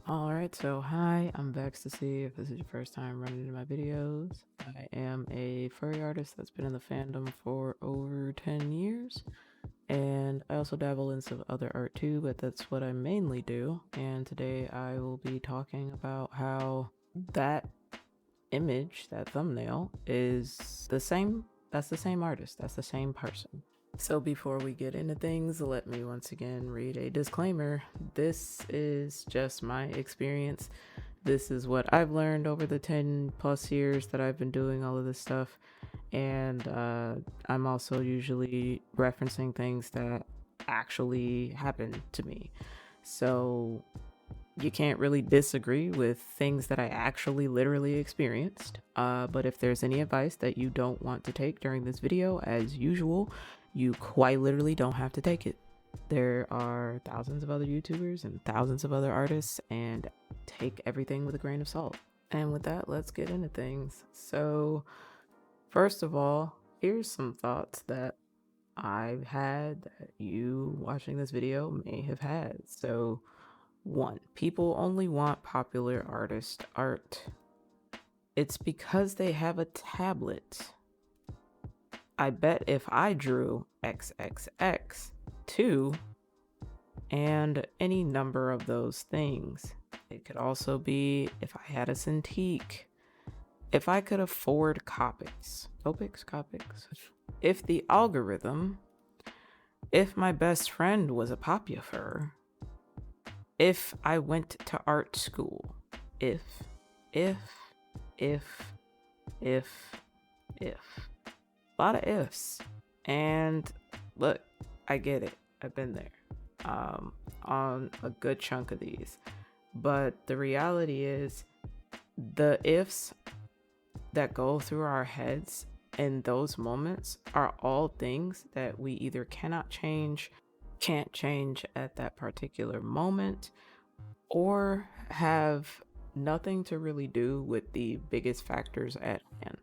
Alright, so hi, I'm Vexstacy. If this is your first time running into my videos, I am a furry artist that's been in the fandom for over 10 years. And I also dabble in some other art too, but that's what I mainly do. And today I will be talking about how that image, that thumbnail, is the same. That's the same artist, that's the same person. So before we get into things, let me once again read a disclaimer. This is just my experience. This is what I've learned over the 10 plus years that I've been doing all of this stuff. And I'm also usually referencing things that actually happened to me. So you can't really disagree with things that I actually literally experienced. But if there's any advice that you don't want to take during this video, as usual, you quite literally don't have to take it. There are thousands of other YouTubers and thousands of other artists, and take everything with a grain of salt. And with that, let's get into things. So, first of all, here's some thoughts that I've had that you watching this video may have had. So, 1. People only want popular artist art. It's because they have a tablet. I bet if I drew XXX, 2, and any number of those things. It could also be if I had a Cintiq, if I could afford Copics. If the algorithm, if my best friend was a popufur, if I went to art school, if. A lot of ifs. And look, I get it. I've been there on a good chunk of these. But the reality is, the ifs that go through our heads in those moments are all things that we either cannot change, can't change at that particular moment, or have nothing to really do with the biggest factors at hand.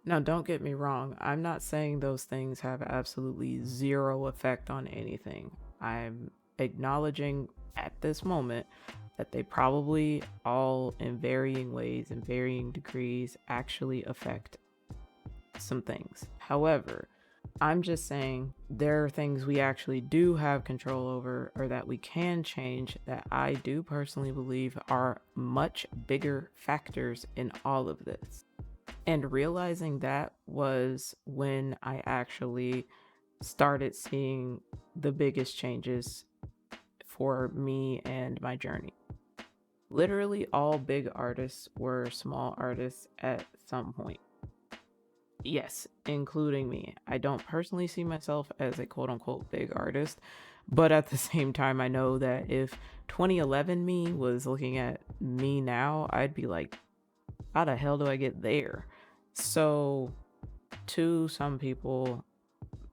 Now, don't get me wrong, I'm not saying those things have absolutely zero effect on anything. I'm acknowledging at this moment that they probably all, in varying ways and varying degrees, actually affect some things. However, I'm just saying there are things we actually do have control over, or that we can change, that I do personally believe are much bigger factors in all of this. And realizing that was when I actually started seeing the biggest changes for me and my journey. Literally all big artists were small artists at some point. Yes, including me. I don't personally see myself as a quote-unquote big artist, but at the same time, I know that if 2011 me was looking at me now, I'd be like, how the hell do I get there? So to some people,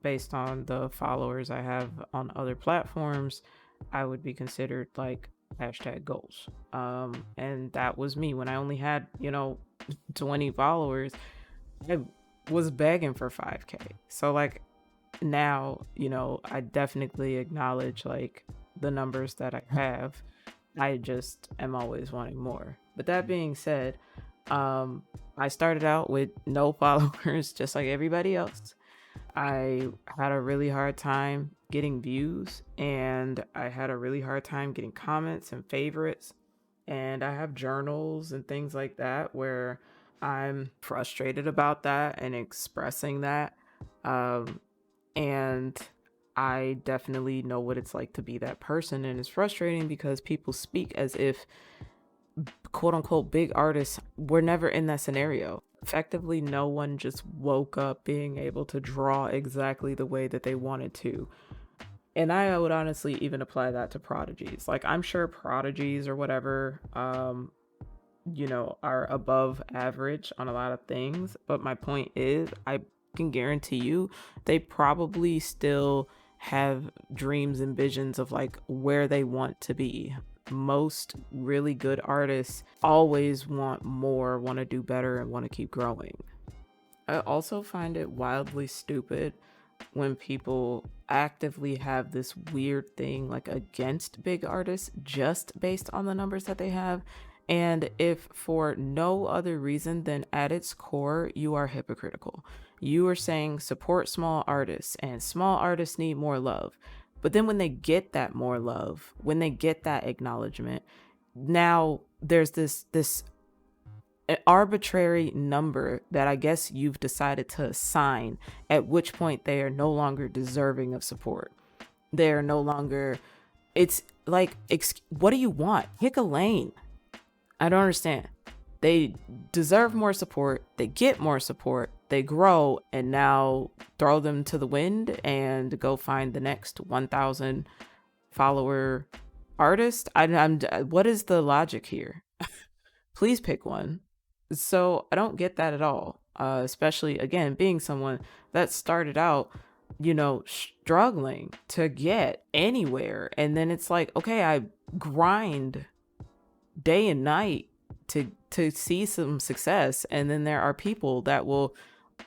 based on the followers I have on other platforms, I would be considered like #goals. And that was me when I only had, 20 followers. I was begging for 5K. So like now, I definitely acknowledge like the numbers that I have. I just am always wanting more. But that being said, I started out with no followers, just like everybody else. I had a really hard time getting views, and I had a really hard time getting comments and favorites. And I have journals and things like that where I'm frustrated about that and expressing that. And I definitely know what it's like to be that person, and it's frustrating because people speak as if quote unquote big artists were never in that scenario. Effectively, no one just woke up being able to draw exactly the way that they wanted to. And I would honestly even apply that to prodigies. Like, I'm sure prodigies or whatever, are above average on a lot of things. But my point is, I can guarantee you they probably still have dreams and visions of like where they want to be. Most really good artists always want more, want to do better, and want to keep growing. I also find it wildly stupid when people actively have this weird thing like against big artists just based on the numbers that they have. And if for no other reason than at its core, you are hypocritical. You are saying support small artists and small artists need more love. But then when they get that more love, when they get that acknowledgement, now there's this arbitrary number that I guess you've decided to assign, at which point they are no longer deserving of support. They're no longer, it's like, what do you want? Pick a lane. I don't understand. They deserve more support. They get more support. They grow, and now throw them to the wind and go find the next 1,000 follower artist. What is the logic here? Please pick one. So I don't get that at all. Especially again, being someone that started out, struggling to get anywhere. And then it's like, okay, I grind day and night to see some success. And then there are people that will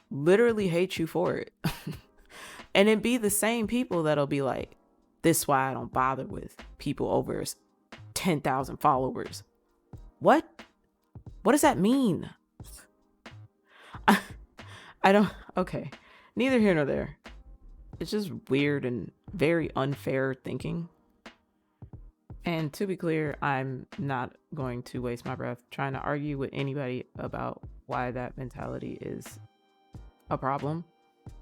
literally hate you for it. And it be the same people that'll be like, this is why I don't bother with people over 10,000 followers. What does that mean? I don't, okay. Neither here nor there. It's just weird and very unfair thinking. And to be clear, I'm not going to waste my breath trying to argue with anybody about why that mentality is a problem.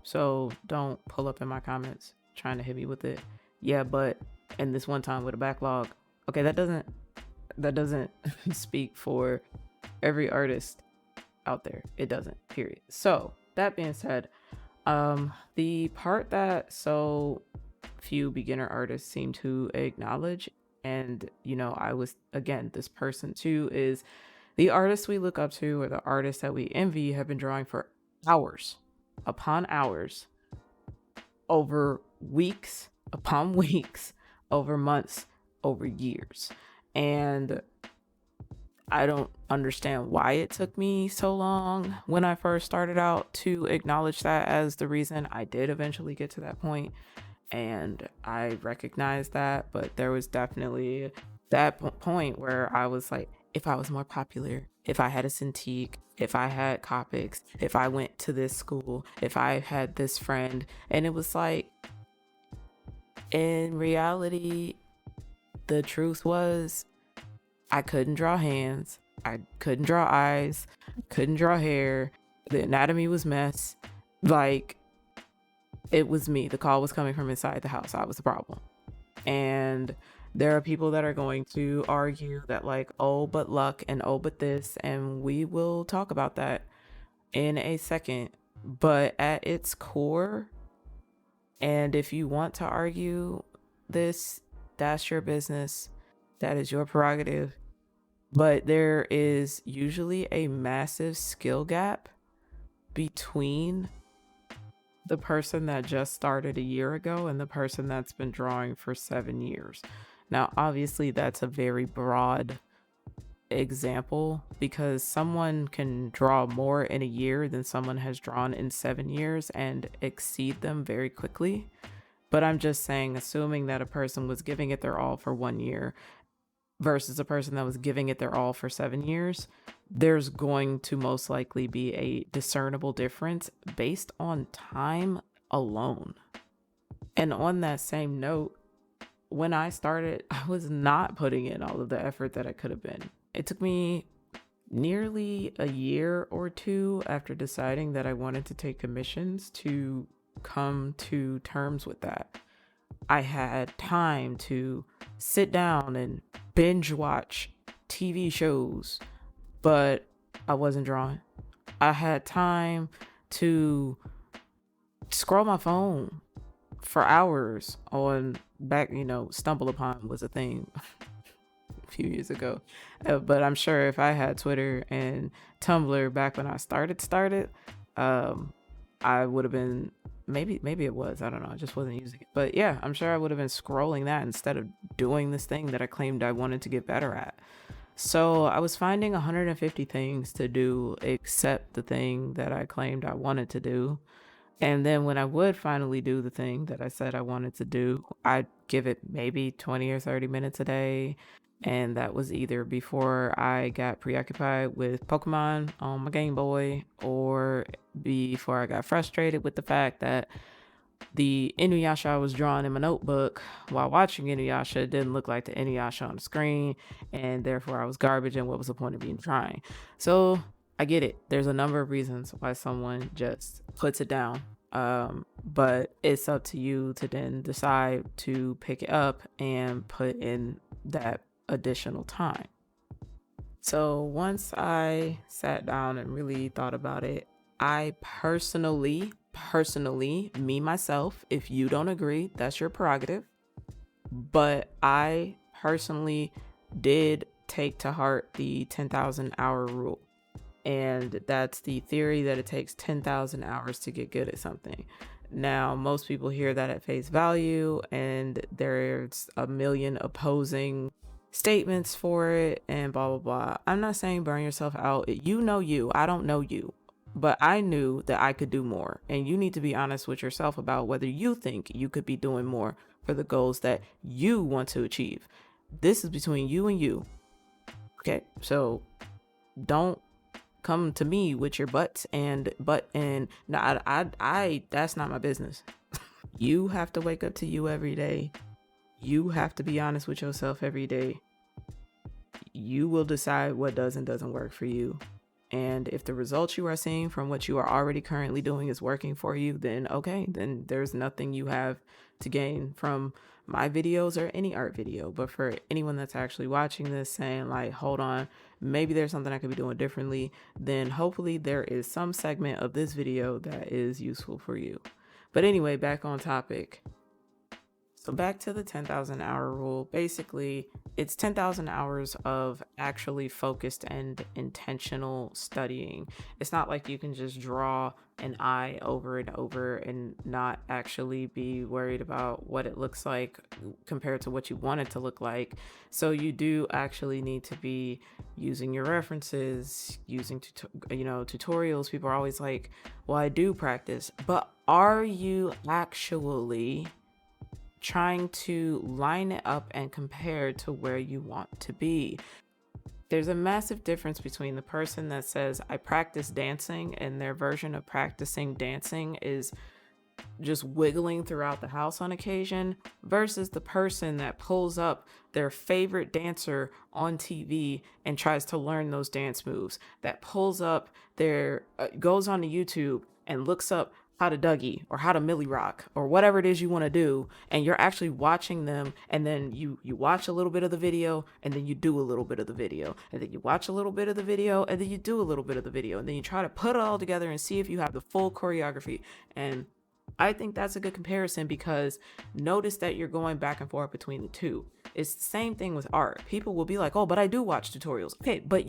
So don't pull up in my comments trying to hit me with it. Yeah, but, and this one time with a backlog. Okay, that doesn't speak for every artist out there. It doesn't, period. So that being said, the part that so few beginner artists seem to acknowledge, and I was, again, this person too, is the artists we look up to or the artists that we envy have been drawing for hours upon hours, over weeks upon weeks, over months, over years. And I don't understand why it took me so long when I first started out to acknowledge that as the reason. I did eventually get to that point, and I recognized that, but there was definitely that point where I was like, if I was more popular, if I had a Cintiq, if I had Copics, if I went to this school, if I had this friend. And it was like, in reality, the truth was, I couldn't draw hands, I couldn't draw eyes, couldn't draw hair, the anatomy was mess. Like, it was me. The call was coming from inside the house. I was the problem. And there are people that are going to argue that, like, oh, but luck, and oh, but this, and we will talk about that in a second. But at its core, and if you want to argue this, that's your business. That is your prerogative. But there is usually a massive skill gap between the person that just started a year ago and the person that's been drawing for 7 years. Now, obviously, that's a very broad example, because someone can draw more in a year than someone has drawn in 7 years and exceed them very quickly. But I'm just saying, assuming that a person was giving it their all for 1 year versus a person that was giving it their all for 7 years, there's going to most likely be a discernible difference based on time alone. And on that same note, when I started, I was not putting in all of the effort that I could have been. It took me nearly a year or two after deciding that I wanted to take commissions to come to terms with that. I had time to sit down and binge watch TV shows, but I wasn't drawing. I had time to scroll my phone for hours on Stumble Upon was a thing a few years ago. But I'm sure if I had Twitter and Tumblr back when I started, I would have been, maybe it was, I don't know, I just wasn't using it. But yeah, I'm sure I would have been scrolling that instead of doing this thing that I claimed I wanted to get better at. So I was finding 150 things to do except the thing that I claimed I wanted to do. And then when I would finally do the thing that I said I wanted to do, I'd give it maybe 20 or 30 minutes a day. And that was either before I got preoccupied with Pokemon on my Game Boy, or before I got frustrated with the fact that the Inuyasha I was drawing in my notebook while watching Inuyasha didn't look like the Inuyasha on the screen, and therefore I was garbage, and what was the point of being trying? So I get it. There's a number of reasons why someone just puts it down. But it's up to you to then decide to pick it up and put in that additional time. So once I sat down and really thought about it, I personally, me, myself, if you don't agree, that's your prerogative. But I personally did take to heart the 10,000 hour rule. And that's the theory that it takes 10,000 hours to get good at something. Now, most people hear that at face value, and there's a million opposing statements for it and blah, blah, blah. I'm not saying burn yourself out. You know you. I don't know you. But I knew that I could do more. And you need to be honest with yourself about whether you think you could be doing more for the goals that you want to achieve. This is between you and you. Okay? So don't come to me with your buts and no, I that's not my business. You have to wake up to you every day. You have to be honest with yourself every day. You will decide what does and doesn't work for you. And if the results you are seeing from what you are already currently doing is working for you, then okay, then there's nothing you have to gain from my videos or any art video. But for anyone that's actually watching this saying like, hold on, maybe there's something I could be doing differently, then hopefully there is some segment of this video that is useful for you. But anyway, back on topic. So back to the 10,000 hour rule. Basically, it's 10,000 hours of actually focused and intentional studying. It's not like you can just draw an eye over and over and not actually be worried about what it looks like compared to what you want it to look like. So you do actually need to be using your references, using tutorials. People are always like, well, I do practice, but are you actually trying to line it up and compare to where you want to be? There's a massive difference between the person that says I practice dancing and their version of practicing dancing is just wiggling throughout the house on occasion, versus the person that pulls up their favorite dancer on TV and tries to learn those dance moves, that pulls up their goes on to YouTube and looks up how to Dougie or how to Millie Rock or whatever it is you want to do, and you're actually watching them, and then you watch a little bit of the video, and then you do a little bit of the video, and then you watch a little bit of the video, and then you do a little bit of the video, and then you try to put it all together and see if you have the full choreography. And I think that's a good comparison, because notice that you're going back and forth between the two. It's the same thing with art. People will be like, oh, but I do watch tutorials. Okay, but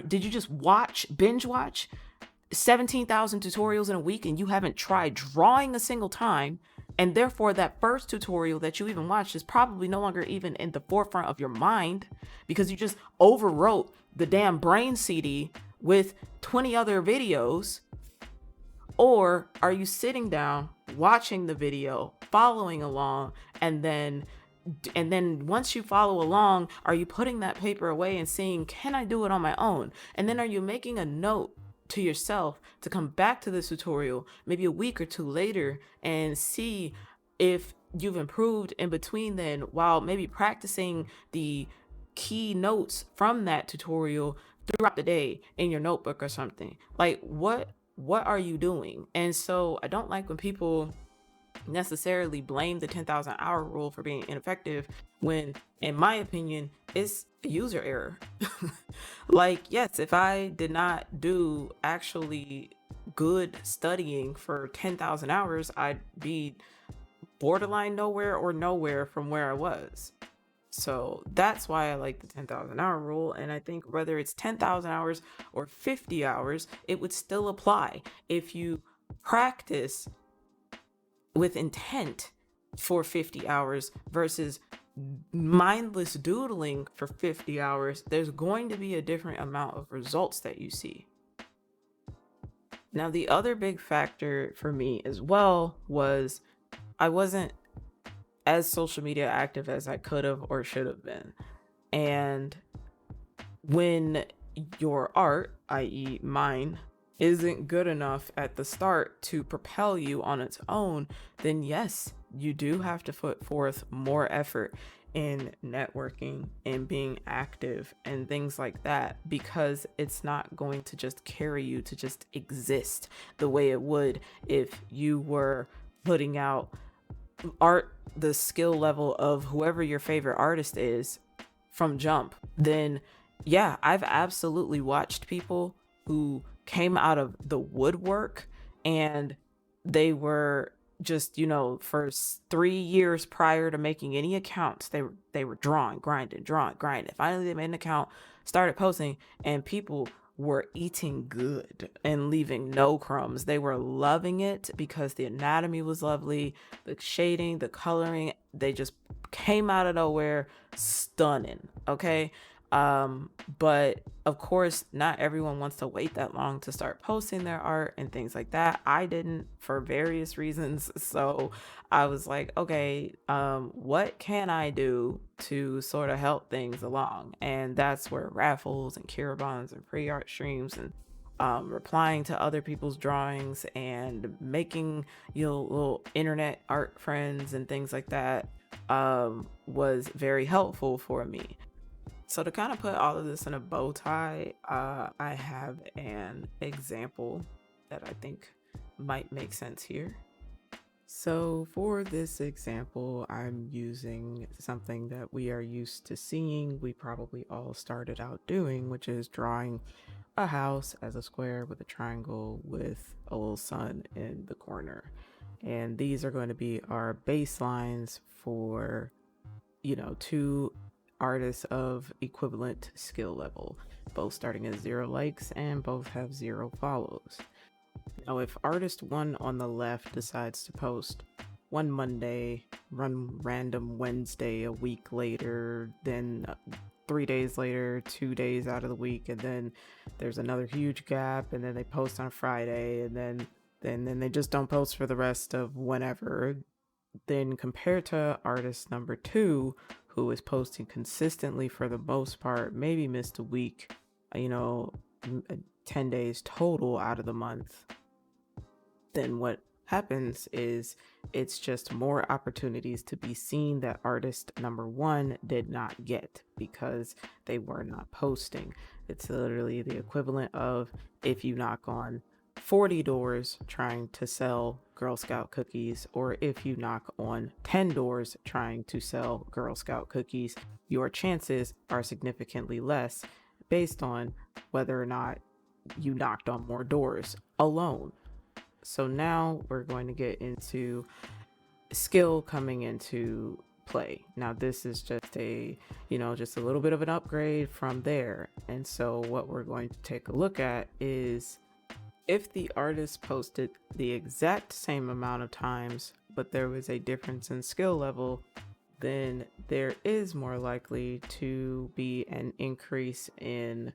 did you just binge watch 17,000 tutorials in a week and you haven't tried drawing a single time? And therefore that first tutorial that you even watched is probably no longer even in the forefront of your mind, because you just overwrote the damn brain CD with 20 other videos. Or are you sitting down, watching the video, following along, and then once you follow along, are you putting that paper away and seeing, can I do it on my own? And then are you making a note to yourself to come back to this tutorial maybe a week or two later and see if you've improved in between then, while maybe practicing the key notes from that tutorial throughout the day in your notebook or something? Like, what are you doing? And so I don't like when people necessarily blame the 10,000 hour rule for being ineffective, when in my opinion it's a user error. Like, yes, if I did not do actually good studying for 10,000 hours, I'd be borderline nowhere from where I was. So that's why I like the 10,000 hour rule. And I think whether it's 10,000 hours or 50 hours, it would still apply. If you practice with intent for 50 hours versus mindless doodling for 50 hours, there's going to be a different amount of results that you see. Now, the other big factor for me as well was I wasn't as social media active as I could have or should have been. And when your art, i.e., mine, isn't good enough at the start to propel you on its own, then yes, you do have to put forth more effort in networking and being active and things like that, because it's not going to just carry you to just exist the way it would if you were putting out art the skill level of whoever your favorite artist is from jump. Then yeah, I've absolutely watched people who came out of the woodwork and they were just, for 3 years prior to making any accounts, they were drawing, grinding. Finally they made an account, started posting, and people were eating good and leaving no crumbs. They were loving it because the anatomy was lovely, the shading, the coloring, they just came out of nowhere, stunning. Okay. But of course, not everyone wants to wait that long to start posting their art and things like that. I didn't, for various reasons. So I was like, okay, what can I do to sort of help things along? And that's where raffles and Kiribons and pre-art streams and replying to other people's drawings and making, little internet art friends and things like that was very helpful for me. So to kind of put all of this in a bow tie, I have an example that I think might make sense here. So for this example, I'm using something that we are used to seeing, we probably all started out doing, which is drawing a house as a square with a triangle with a little sun in the corner. And these are going to be our baselines for, two artists of equivalent skill level, both starting at 0 likes and both have 0 follows. Now, if artist 1 on the left decides to post one Monday, run random Wednesday a week later, then 3 days later, 2 days out of the week, and then there's another huge gap, and then they post on Friday, and then they just don't post for the rest of whenever, then compared to artist number 2, who is posting consistently for the most part, maybe missed a week, 10 days total out of the month, then what happens is it's just more opportunities to be seen that artist number 1 did not get because they were not posting. It's literally the equivalent of if you knock on 40 doors trying to sell Girl Scout cookies, or if you knock on 10 doors trying to sell Girl Scout cookies, your chances are significantly less based on whether or not you knocked on more doors alone. So now we're going to get into skill coming into play. Now this is just a little bit of an upgrade from there. And so what we're going to take a look at is if the artist posted the exact same amount of times, but there was a difference in skill level, then there is more likely to be an increase in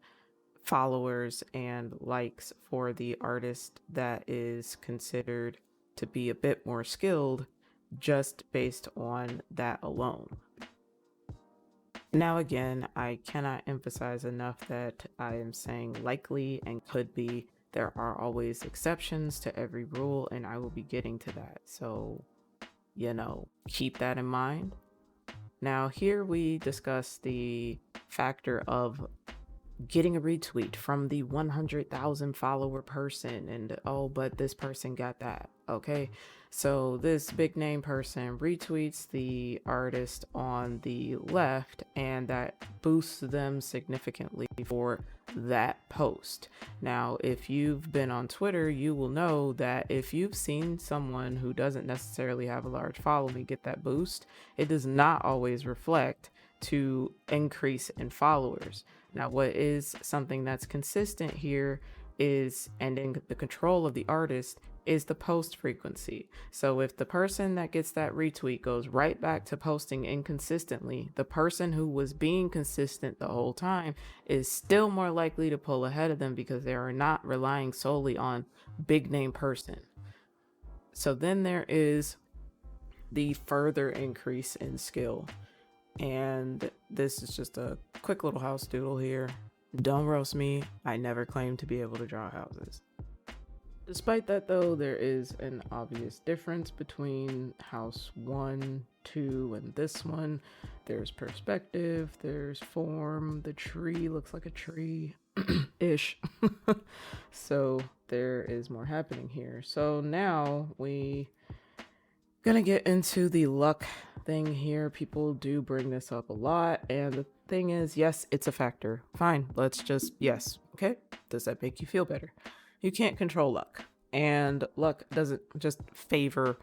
followers and likes for the artist that is considered to be a bit more skilled just based on that alone. Now again, I cannot emphasize enough that I am saying likely and could be. There are always exceptions to every rule, and I will be getting to that. So, keep that in mind. Now, here we discuss the factor of getting a retweet from the 100,000 follower person, and but this person got that. Okay, so this big name person retweets the artist on the left, and that boosts them significantly for that post. Now, if you've been on Twitter, you will know that if you've seen someone who doesn't necessarily have a large following get that boost, it does not always reflect to increase in followers. Now, what is something that's consistent here is, and in the control of the artist, is the post frequency. So if the person that gets that retweet goes right back to posting inconsistently, the person who was being consistent the whole time is still more likely to pull ahead of them because they are not relying solely on big name person. So then there is the further increase in skill. And this is just a quick little house doodle here. Don't roast me. I never claimed to be able to draw houses. Despite that, though, there is an obvious difference between house 1, 2, and this one. There's perspective, there's form, the tree looks like a tree ish. So there is more happening here. So now we gonna get into the luck thing here. People do bring this up a lot, and the thing is, yes, it's a factor. Fine, let's just, yes, okay? Does that make you feel better? You can't control luck, and luck doesn't just favor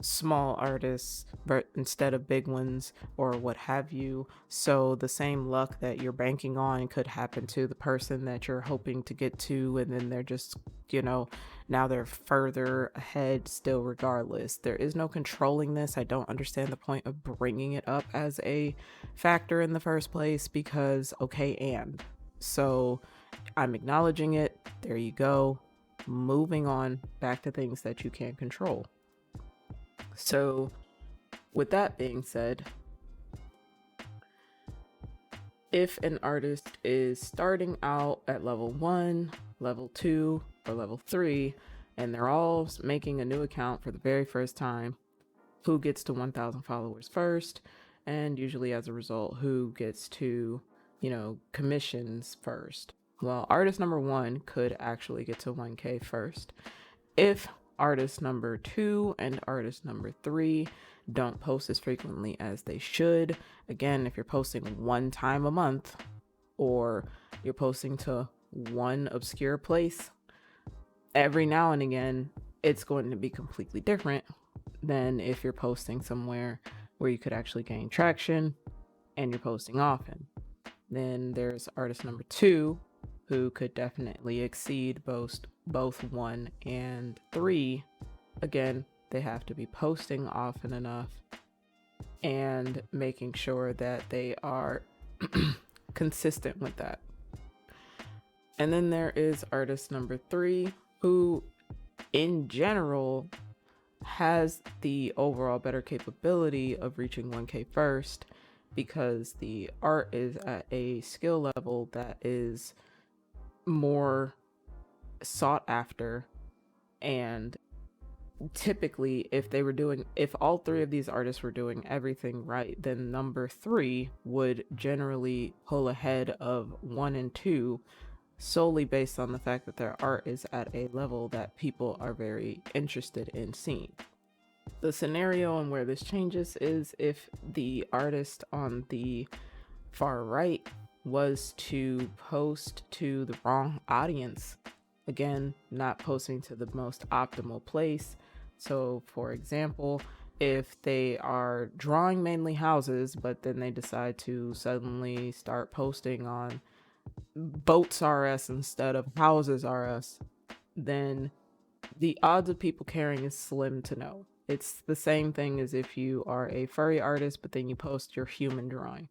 small artists but instead of big ones or what have you. So the same luck that you're banking on could happen to the person that you're hoping to get to, and then they're just, now they're further ahead still regardless. There is no controlling this. I don't understand the point of bringing it up as a factor in the first place because, okay, and so I'm acknowledging it. There you go. Moving on back to things that you can't control. So with that being said, if an artist is starting out at level 1, level 2, or level 3, and they're all making a new account for the very first time, who gets to 1,000 followers first? And usually as a result, who gets to, commissions first? Well, artist number 1 could actually get to 1K first. If artist number 2 and artist number 3 don't post as frequently as they should. Again, if you're posting one time a month or you're posting to one obscure place, every now and again, it's going to be completely different than if you're posting somewhere where you could actually gain traction and you're posting often. Then there's artist number 2 who could definitely exceed both 1 and 3. Again, they have to be posting often enough and making sure that they are consistent with that. And then there is artist number 3 who in general has the overall better capability of reaching 1K first because the art is at a skill level that is more sought after. And typically if all 3 of these artists were doing everything right, then number 3 would generally pull ahead of 1 and 2 solely based on the fact that their art is at a level that people are very interested in seeing. The scenario and where this changes is if the artist on the far right was to post to the wrong audience. Again, not posting to the most optimal place. So for example, if they are drawing mainly houses, but then they decide to suddenly start posting on boats R Us instead of houses R Us, then the odds of people caring is slim to no. It's the same thing as if you are a furry artist, but then you post your human drawing.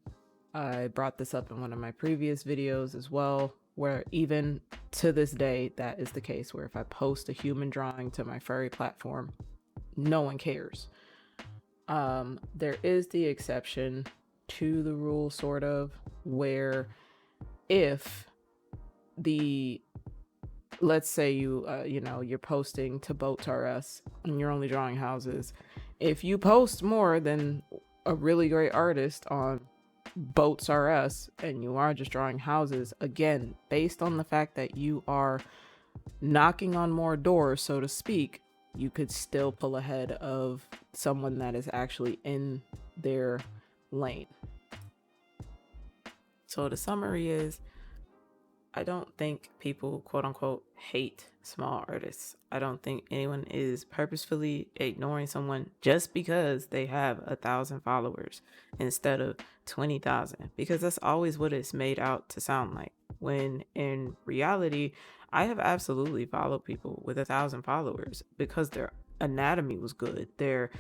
I brought this up in one of my previous videos as well, where even to this day, that is the case, where if I post a human drawing to my furry platform, no one cares. There is the exception to the rule, sort of, where if let's say you're posting to Boats R Us and you're only drawing houses. If you post more than a really great artist on Boats R Us and you are just drawing houses, again, based on the fact that you are knocking on more doors, so to speak, you could still pull ahead of someone that is actually in their lane. So the summary is, I don't think people, quote unquote, hate small artists. I don't think anyone is purposefully ignoring someone just because they have 1,000 followers instead of 20,000, because that's always what it's made out to sound like. when in reality, I have absolutely followed people with 1,000 followers because their anatomy was good, their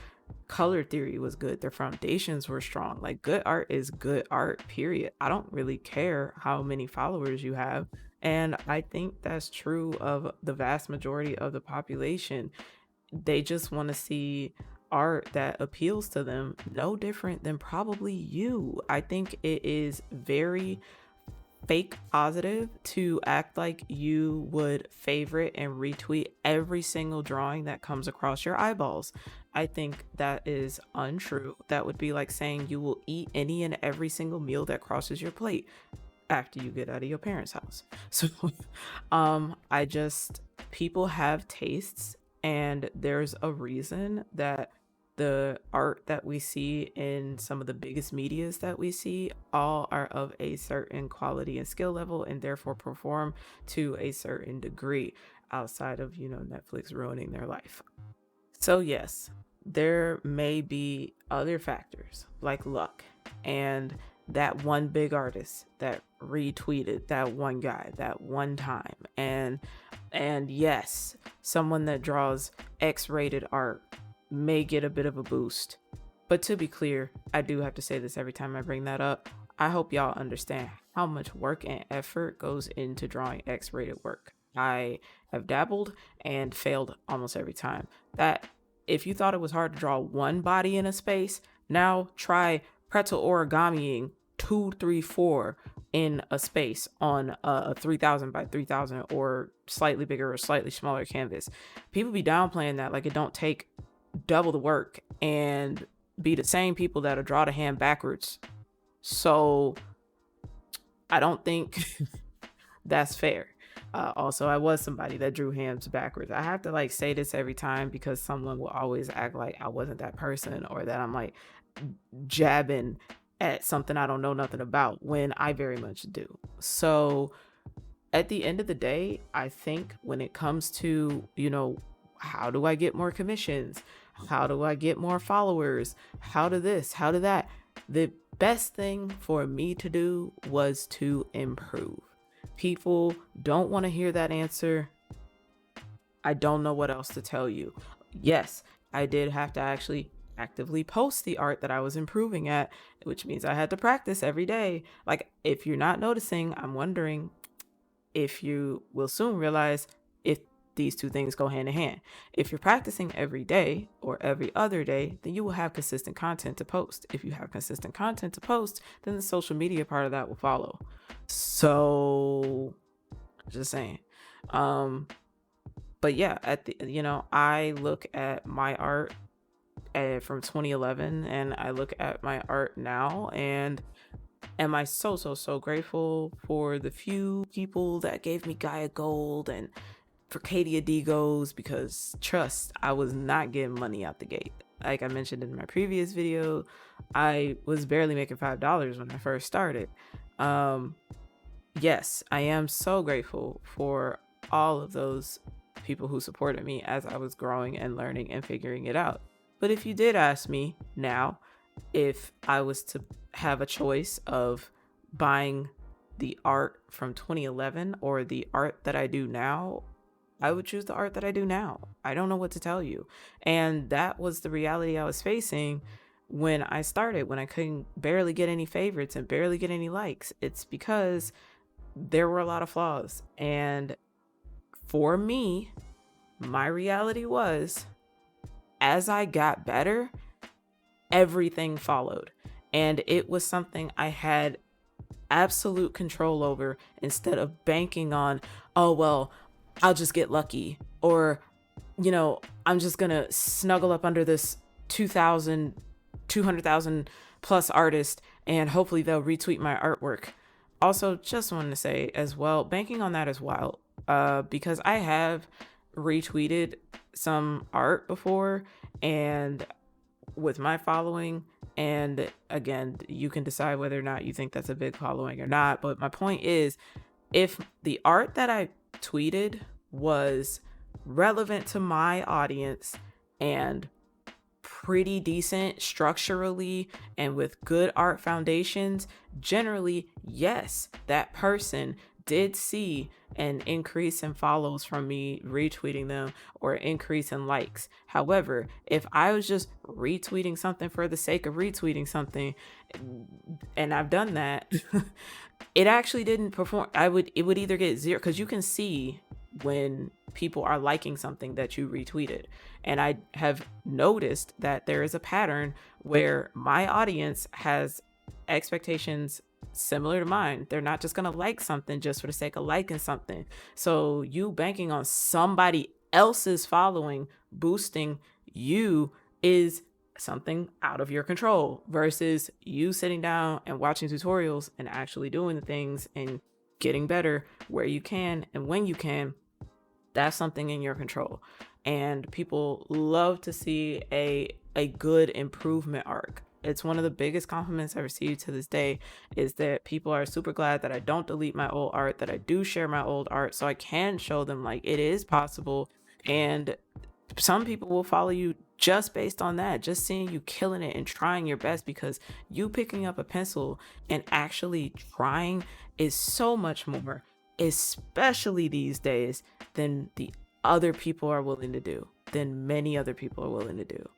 color theory was good, their foundations were strong. Like, good art is good art, period. I don't really care how many followers you have. And I think that's true of the vast majority of the population. They just want to see art that appeals to them, no different than probably you. I think it is very fake positive to act like you would favorite and retweet every single drawing that comes across your eyeballs. I think that is untrue. That would be like saying you will eat any and every single meal that crosses your plate after you get out of your parents' house. So I just, people have tastes, and there's a reason that the art that we see in some of the biggest medias that we see all are of a certain quality and skill level, and therefore perform to a certain degree outside of, Netflix ruining their life. So yes, there may be other factors like luck and that one big artist that retweeted that one guy that one time, and yes, someone that draws X-rated art may get a bit of a boost. But to be clear, I do have to say this every time I bring that up. I hope y'all understand how much work and effort goes into drawing X-rated work. I have dabbled and failed almost every time. That if you thought it was hard to draw one body in a space, now try pretzel origamiing 2, 3, 4 in a space on a 3,000 by 3,000 or slightly bigger or slightly smaller canvas. People be downplaying that like it don't take double the work and be the same people that'll draw the hand backwards. So I don't think that's fair. Also, I was somebody that drew hands backwards. I have to like say this every time because someone will always act like I wasn't that person, or that I'm like jabbing at something I don't know nothing about, when I very much do. So at the end of the day, I think when it comes to, how do I get more commissions? How do I get more followers? How to this? How to that? The best thing for me to do was to improve. People don't want to hear that answer. I don't know what else to tell you. Yes, I did have to actually actively post the art that I was improving at, which means I had to practice every day. Like, if you're not noticing, I'm wondering if you will soon realize if these two things go hand in hand. If you're practicing every day or every other day, then you will have consistent content to post. If you have consistent content to post, then the social media part of that will follow. So just saying. But yeah, I look at my art from 2011 and I look at my art now, and am I so grateful for the few people that gave me Gaia Gold and for Katia Digos, because trust, I was not getting money out the gate. Like I mentioned in my previous video, I was barely making $5 when I first started. Yes, I am so grateful for all of those people who supported me as I was growing and learning and figuring it out. But if you did ask me now if I was to have a choice of buying the art from 2011 or the art that I do now, I would choose the art that I do now. I don't know what to tell you. And that was the reality I was facing when I started, when I couldn't barely get any favorites and barely get any likes. It's because there were a lot of flaws. And for me, my reality was, as I got better, everything followed. And it was something I had absolute control over, instead of banking on, oh, well, I'll just get lucky, or, I'm just gonna snuggle up under this 200,000 plus artist and hopefully they'll retweet my artwork. Also, just wanted to say as well, banking on that is wild, because I have retweeted some art before, and with my following, and again, you can decide whether or not you think that's a big following or not, but my point is, if the art that I tweeted was relevant to my audience and pretty decent structurally and with good art foundations, generally, yes, that person did see an increase in follows from me retweeting them or increase in likes. However, if I was just retweeting something for the sake of retweeting something, and I've done that, it actually didn't perform. It would either get zero, because you can see when people are liking something that you retweeted. And I have noticed that there is a pattern where my audience has expectations similar to mine. They're not just going to like something just for the sake of liking something. So you banking on somebody else's following boosting you is something out of your control, versus you sitting down and watching tutorials and actually doing the things and getting better where you can and when you can. That's something in your control. And people love to see a good improvement arc. It's one of the biggest compliments I receive to this day, is that people are super glad that I don't delete my old art, that I do share my old art, so I can show them like it is possible. And some people will follow you just based on that, just seeing you killing it and trying your best, because you picking up a pencil and actually trying is so much more, especially these days, than the other people are willing to do, than many other people are willing to do.